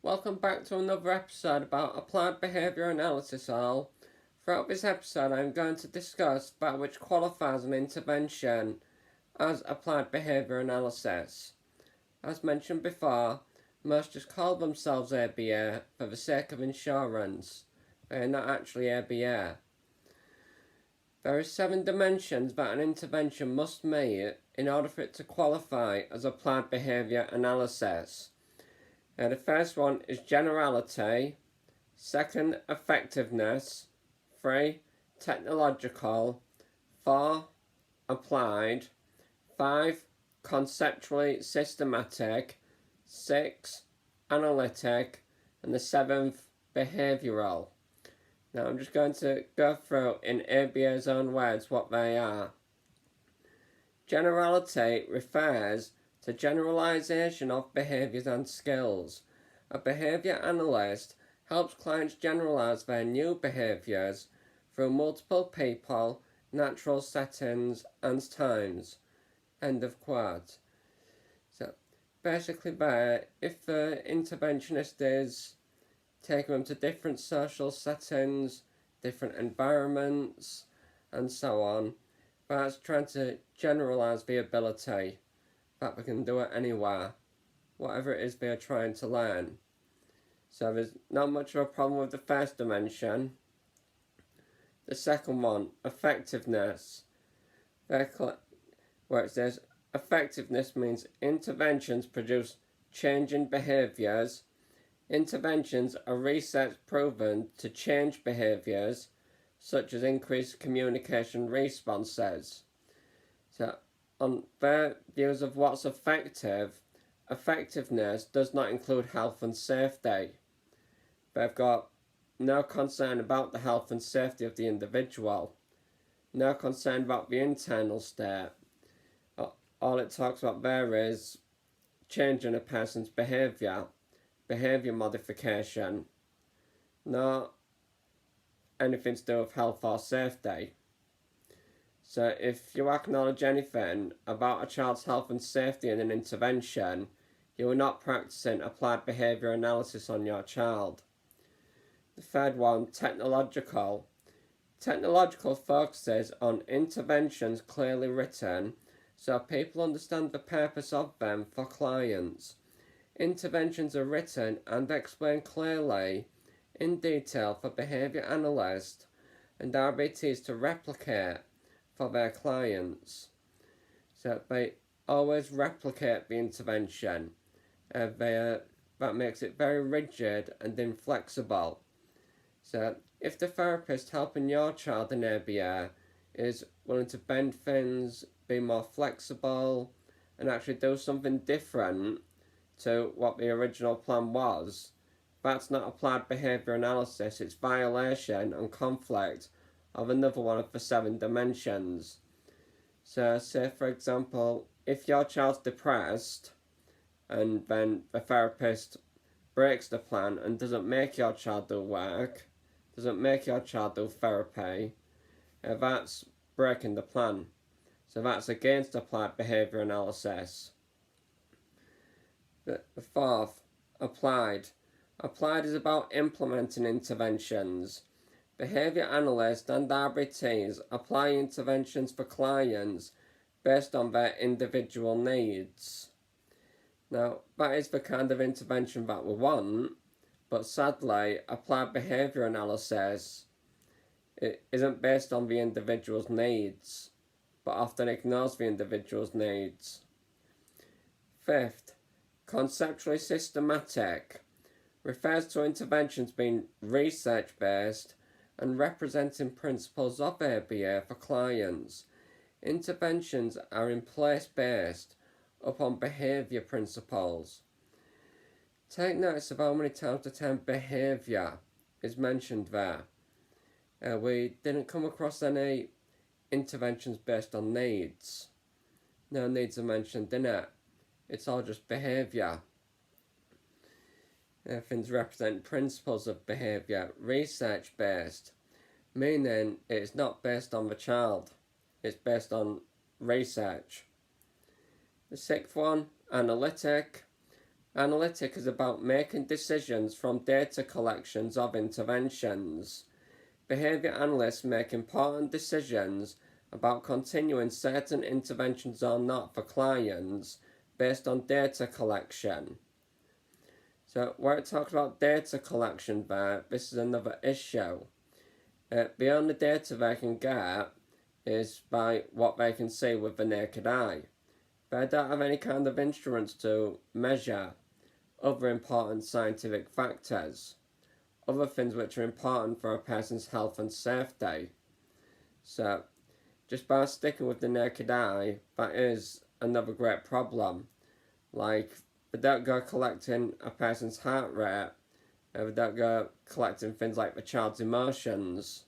Welcome back to another episode about Applied Behaviour Analysis all. Throughout this episode I'm going to discuss that which qualifies an intervention as Applied Behaviour Analysis. As mentioned before, most just call themselves ABA for the sake of insurance. They are not actually ABA. There are 7 dimensions that an intervention must meet in order for it to qualify as Applied Behaviour Analysis. The first one is generality, second effectiveness, 3 technological, 4 applied, 5 conceptually systematic, 6 analytic, and the 7th behavioural. Now I'm just going to go through in ABA's own words what they are. Generality refers to generalization of behaviours and skills. A behaviour analyst helps clients generalize their new behaviours through multiple people, natural settings and times. End of quote. So basically there, if the interventionist is taking them to different social settings, different environments and so on, that's trying to generalise the ability that we can do it anywhere, whatever it is they are trying to learn. So there's not much of a problem with the first dimension. The second one, effectiveness, where it says effectiveness means interventions produce change in behaviours. Interventions are research proven to change behaviours, such as increased communication responses. So on their views of what's effective, effectiveness does not include health and safety. They've got no concern about the health and safety of the individual, no concern about the internal state. All it talks about there is changing a person's behaviour, behaviour modification, not anything to do with health or safety. So if you acknowledge anything about a child's health and safety in an intervention, you are not practicing applied behaviour analysis on your child. The third one, technological. Technological focuses on interventions clearly written so people understand the purpose of them for clients. Interventions are written and explained clearly in detail for behaviour analysts and RBTs to replicate for their clients. So they always replicate the intervention. That makes it very rigid and inflexible. So if the therapist helping your child in ABA is willing to bend things, be more flexible, and actually do something different to what the original plan was, that's not applied behaviour analysis, it's violation and conflict of another one of the 7 dimensions. So say for example, if your child's depressed and then the therapist breaks the plan and doesn't make your child do work, doesn't make your child do therapy, that's breaking the plan. So that's against applied behaviour analysis. The 4th, applied. Applied is about implementing interventions. Behaviour analysts and RBTs apply interventions for clients based on their individual needs. Now, that is the kind of intervention that we want, but sadly, applied behaviour analysis it isn't based on the individual's needs, but often ignores the individual's needs. 5th, conceptually systematic refers to interventions being research-based and representing principles of ABA for clients. Interventions are in place based upon behaviour principles. Take notice of how many times the term behaviour is mentioned there. We didn't come across any interventions based on needs. No needs are mentioned in it. It's all just behaviour. Things represent principles of behaviour, research based, meaning it's not based on the child, it's based on research. The 6th one, analytic. Analytic is about making decisions from data collections of interventions. Behaviour analysts make important decisions about continuing certain interventions or not for clients based on data collection. So where it talks about data collection there, this is another issue. The only data they can get is by what they can see with the naked eye. They don't have any kind of instruments to measure other important scientific factors, other things which are important for a person's health and safety. So just by sticking with the naked eye, that is another great problem. Like, they don't go collecting a person's heart rate, they don't go collecting things like the child's emotions.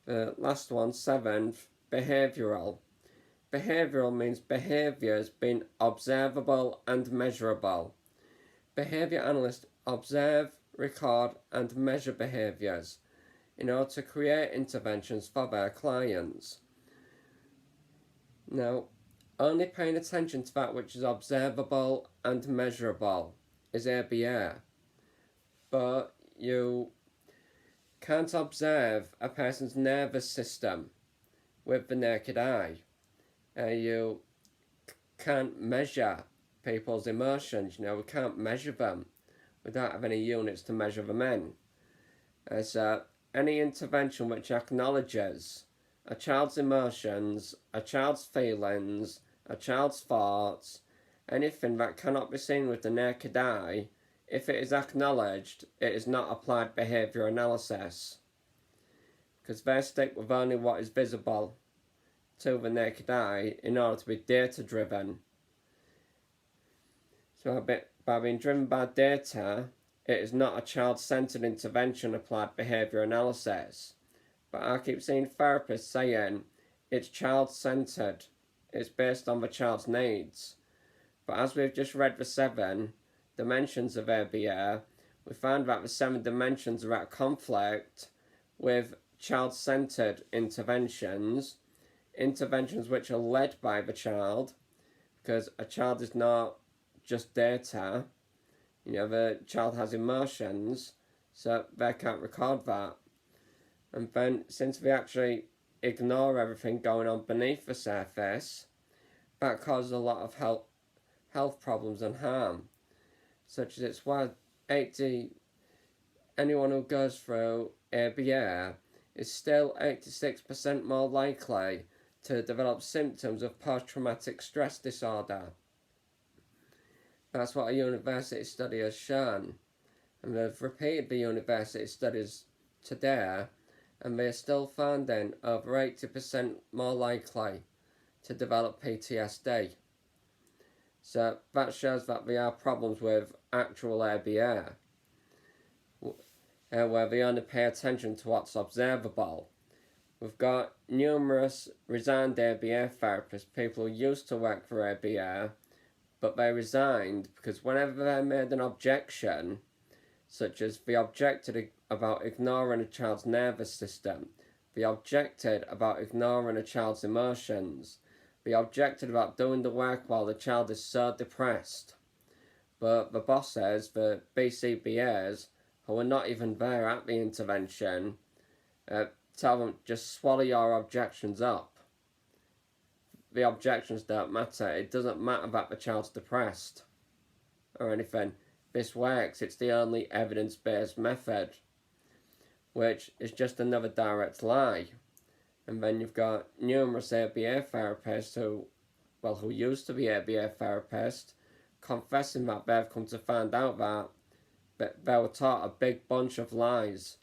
The last one, 7th, behavioural. Behavioural means behaviours being observable and measurable. Behaviour analysts observe, record and measure behaviours in order to create interventions for their clients. Now, only paying attention to that which is observable and measurable is ABA, but you can't observe a person's nervous system with the naked eye. You can't measure people's emotions. We can't measure them. We don't have any units to measure them in. So any intervention which acknowledges a child's emotions, a child's feelings, a child's thoughts, anything that cannot be seen with the naked eye, if it is acknowledged, it is not applied behaviour analysis, because they stick with only what is visible to the naked eye in order to be data driven. So by being driven by data, it is not a child-centred intervention applied behaviour analysis. But I keep seeing therapists saying it's child-centred, it's based on the child's needs. But as we've just read the 7 dimensions of ABA, we found that the 7 dimensions are at conflict with child-centred interventions which are led by the child, because a child is not just data. The child has emotions, so they can't record that. And then, since we actually ignore everything going on beneath the surface, that causes a lot of health problems and harm, such as it's why anyone who goes through ABA is still 86% more likely to develop symptoms of post-traumatic stress disorder. That's what a university study has shown, and they've repeated the university studies today, and they're still finding over 80% more likely to develop PTSD. So that shows that there are problems with actual ABA, where they only pay attention to what's observable. We've got numerous resigned ABA therapists, people who used to work for ABA, but they resigned because whenever they made an objection, such as they objected about ignoring a child's nervous system, they objected about ignoring a child's emotions, they objected about doing the work while the child is so depressed. But the bosses, the BCBAs, who were not even there at the intervention, tell them, just swallow your objections up. The objections don't matter. It doesn't matter that the child's depressed or anything. This works. It's the only evidence-based method, which is just another direct lie. And then you've got numerous ABA therapists who used to be ABA therapists, confessing that they've come to find out that they were taught a big bunch of lies.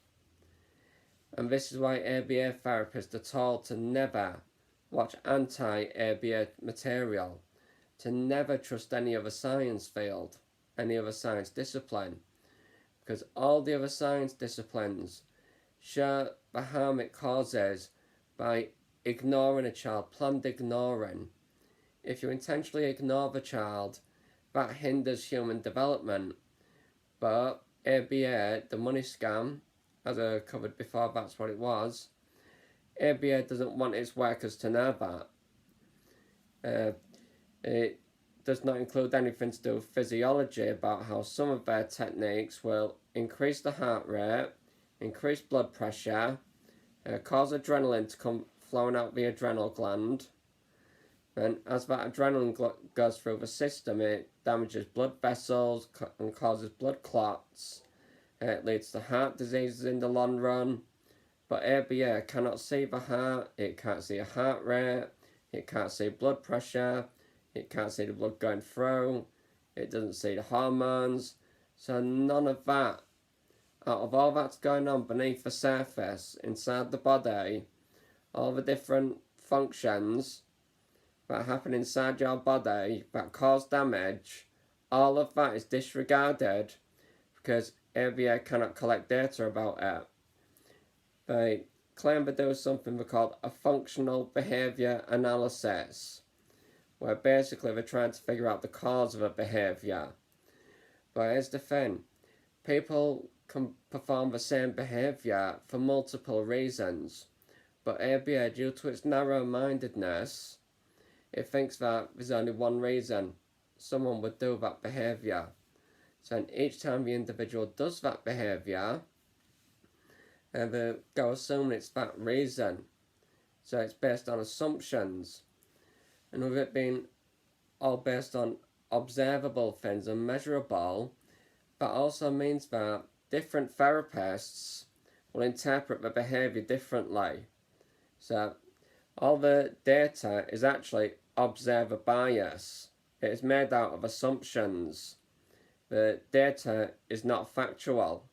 And this is why ABA therapists are told to never watch anti-ABA material, to never trust any other science field, any other science discipline, because all the other science disciplines show the harm it causes by ignoring a child, planned ignoring. If you intentionally ignore the child, that hinders human development. But ABA, the money scam, as I covered before, that's what it was. ABA doesn't want its workers to know that. It does not include anything to do with physiology about how some of their techniques will increase the heart rate, increase blood pressure, cause adrenaline to come flowing out the adrenal gland. And as that adrenaline goes through the system, it damages blood vessels and causes blood clots. It leads to heart diseases in the long run. But ABA cannot see the heart, it can't see a heart rate, it can't see blood pressure, it can't see the blood going through, it doesn't see the hormones. So none of that, out of all that's going on beneath the surface, inside the body, all the different functions that happen inside your body that cause damage, all of that is disregarded because ABA cannot collect data about it. They claim that there was something called a functional behaviour analysis, where basically they're trying to figure out the cause of a behaviour. But here's the thing, people can perform the same behaviour for multiple reasons, but ABA, due to its narrow-mindedness, it thinks that there's only one reason someone would do that behaviour. So each time the individual does that behaviour, they go assuming it's that reason. So it's based on assumptions. And with it being all based on observable things and measurable, that also means that different therapists will interpret the behaviour differently. So all the data is actually observer bias. It is made out of assumptions. The data is not factual.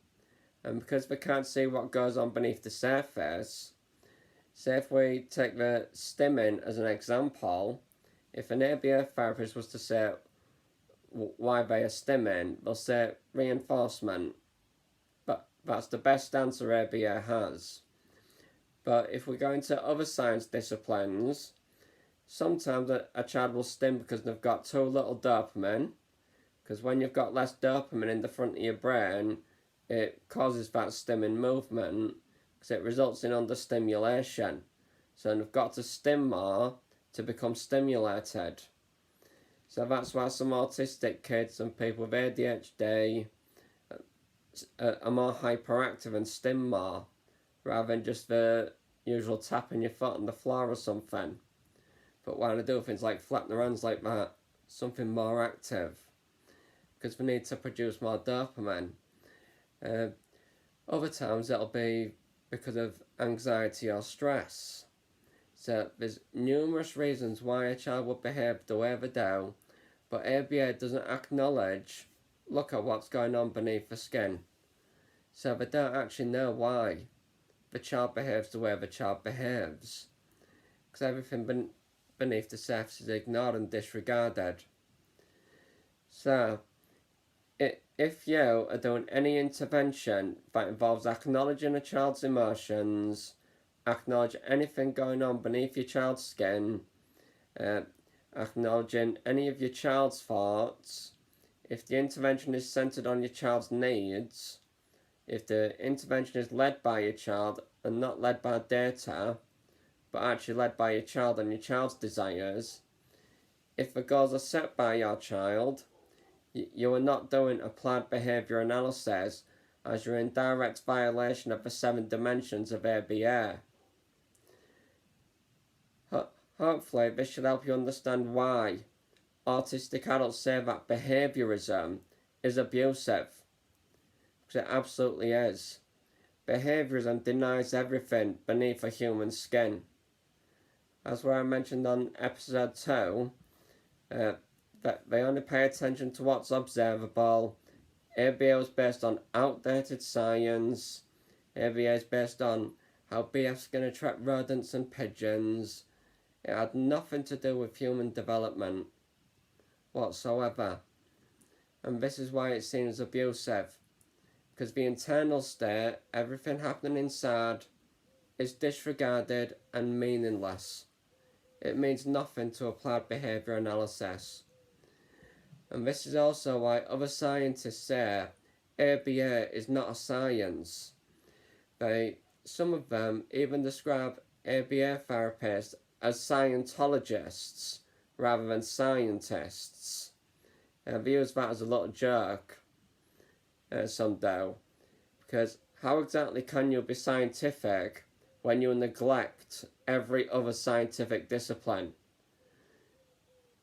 And because we can't see what goes on beneath the surface, say if we take the stimming as an example, if an ABA therapist was to say why they are stimming, they'll say reinforcement. But that's the best answer ABA has. But if we go into other science disciplines, sometimes a child will stim because they've got too little dopamine, because when you've got less dopamine in the front of your brain, it causes that stimming movement because it results in understimulation. So they've got to stim more to become stimulated. So that's why some autistic kids and people with ADHD are more hyperactive and stim more, rather than just the usual tapping your foot on the floor or something. But when they do things like flapping their hands like that, something more active, because we need to produce more dopamine. Other times it'll be because of anxiety or stress. So there's numerous reasons why a child would behave the way they do, but ABA doesn't acknowledge, look at what's going on beneath the skin. So they don't actually know why the child behaves the way the child behaves, because everything beneath the surface is ignored and disregarded. So if you are doing any intervention that involves acknowledging a child's emotions, acknowledge anything going on beneath your child's skin, acknowledging any of your child's thoughts, if the intervention is centred on your child's needs, if the intervention is led by your child and not led by data, but actually led by your child and your child's desires, if the goals are set by your child, you are not doing applied behaviour analysis, as you're in direct violation of the 7 dimensions of ABA. Hopefully this should help you understand why autistic adults say that behaviourism is abusive, because it absolutely is. Behaviourism denies everything beneath a human skin. As where I mentioned on episode 2, that they only pay attention to what's observable. ABA was based on outdated science. ABA is based on how BF's going to attract rodents and pigeons. It had nothing to do with human development whatsoever. And this is why it's seen as abusive. Because the internal state, everything happening inside, is disregarded and meaningless. It means nothing to applied behaviour analysis. And this is also why other scientists say ABA is not a science. Some of them even describe ABA therapists as Scientologists rather than scientists. I've used that as a little joke some do, because how exactly can you be scientific when you neglect every other scientific discipline?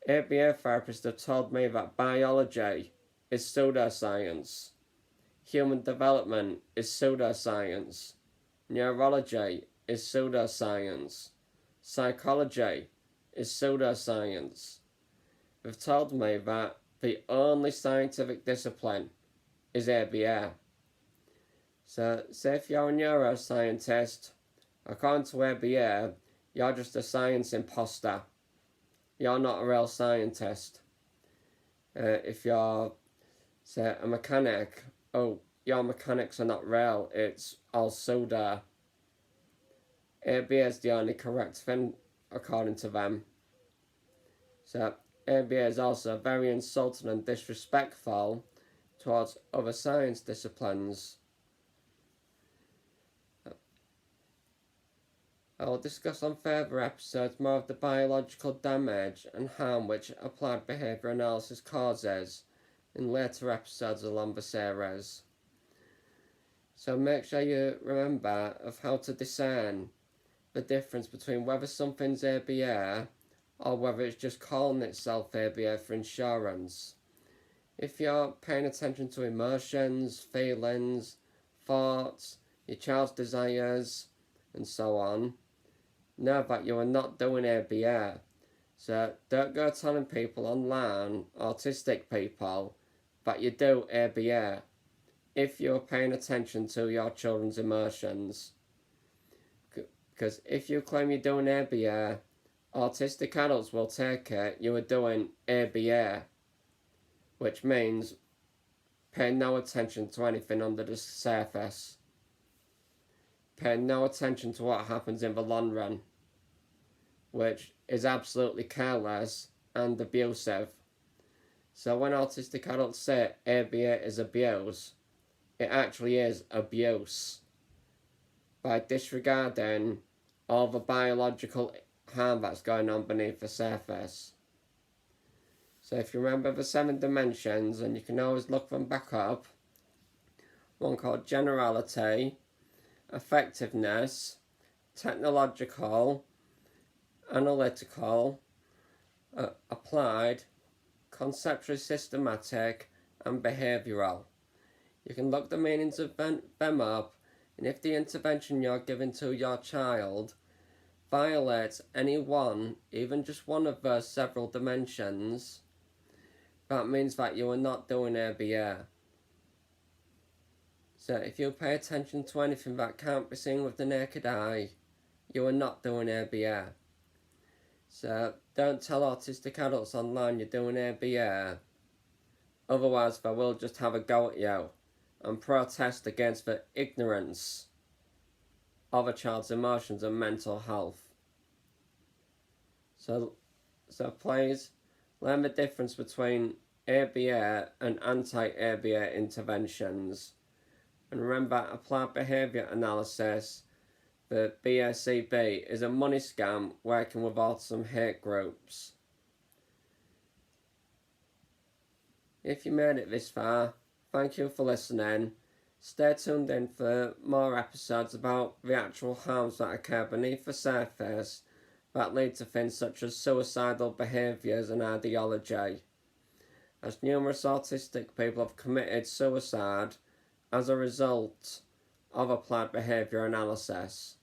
ABA therapists have told me that biology is pseudoscience, human development is pseudoscience, neurology is pseudoscience, psychology is pseudoscience. They've told me that the only scientific discipline is ABA. So, say if you're a neuroscientist, according to ABA, you're just a science imposter. You're not a real scientist. If you're, say, a mechanic, oh, your mechanics are not real, it's all pseudo. ABA is the only correct thing, according to them. So, ABA is also very insulting and disrespectful towards other science disciplines. I will discuss on further episodes more of the biological damage and harm which applied behaviour analysis causes in later episodes along the series. So make sure you remember of how to discern the difference between whether something's ABA or whether it's just calling itself ABA for insurance. If you're paying attention to emotions, feelings, thoughts, your child's desires, and so on, know that you are not doing ABA. So don't go telling people online, autistic people, that you do ABA if you're paying attention to your children's emotions. Because if you claim you're doing ABA, autistic adults will take it you are doing ABA, which means pay no attention to anything under the surface. Pay no attention to what happens in the long run, which is absolutely careless and abusive. So when autistic adults say ABA is abuse, it actually is abuse by disregarding all the biological harm that's going on beneath the surface. So if you remember the 7 dimensions, and you can always look them back up, one called Generality, Effectiveness, Technological, Analytical, Applied, Conceptually Systematic, and Behavioural. You can look the meanings of them up, and if the intervention you're giving to your child violates any one, even just one of those several dimensions, that means that you are not doing ABA. So if you pay attention to anything that can't be seen with the naked eye, you are not doing ABA. So don't tell autistic adults online you're doing ABA, otherwise they will just have a go at you and protest against the ignorance of a child's emotions and mental health. So please learn the difference between ABA and anti-ABA interventions. And remember, Applied Behaviour Analysis, the BACB, is a money scam working with autism hate groups. If you made it this far, thank you for listening. Stay tuned in for more episodes about the actual harms that occur beneath the surface that lead to things such as suicidal behaviours and ideology, as numerous autistic people have committed suicide as a result of applied behaviour analysis.